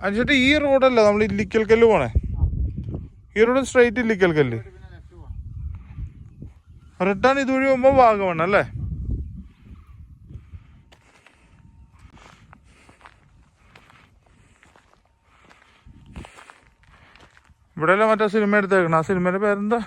അനുസരിച്ച് ഈ റോഡല്ല നമ്മൾ ഇല്ലിക്കൽ കല്ല് പോണേ. ഈ റോഡ് സ്ട്രൈറ്റ് ഇല്ലിക്കൽ കല്ല്. റിട്ടേൺ ഇതുവഴി പോകുമ്പോ വാഗമൺ അല്ലേ? ഇവിടെ അല്ലേ മറ്റേ സിനിമ എടുത്തേക്കണം? ആ സിനിമയുടെ പേരെന്താ?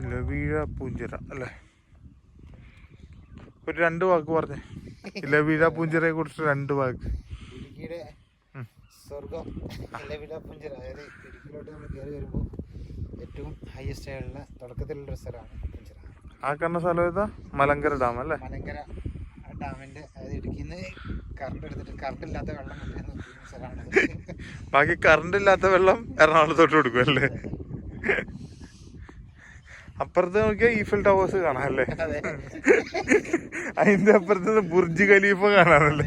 ഇലവീഴ പൂഞ്ചിറ അല്ലേ? ഒരു 2 വാക്ക് പറഞ്ഞേ. ഇലവീഴ പൂഞ്ചിറയെ കുറിച്ച് 2 വാക്ക്. ഇടുക്കിയുടെ സ്വർഗം ഇലവീഴ പൂഞ്ചിറ. അതായത് ഇടുക്കിയിലോട്ട് നമ്മൾ കയറി വരുമ്പോൾ ഏറ്റവും ഹയസ്റ്റ് ആയിട്ടുള്ള തുടക്കത്തിലുള്ളൊരു സ്ഥലമാണ് പൂഞ്ചിറ. ആ കാണുന്ന സ്ഥലം ഏതാ? മലങ്കര ഡാം അല്ലേ? മലങ്കര ഡാമിന്റെ, അതായത് ഇടുക്കിയിൽ നിന്ന് കറണ്ട് എടുത്തിട്ട് കറണ്ട് ഇല്ലാത്ത വെള്ളം കൊണ്ടുവരുന്ന സ്ഥലമാണ്. ബാക്കി കറണ്ട് ഇല്ലാത്ത വെള്ളം എറണാകുളത്തോട്ട് കൊടുക്കും അല്ലേ? അപ്പുറത്ത് നോക്കിയാൽ ഈഫൽ ടവേഴ്സ് കാണാം അല്ലേ? അതിന്റെ അപ്പുറത്ത് ബുർജ് ഖലീഫ കാണാനല്ലേ?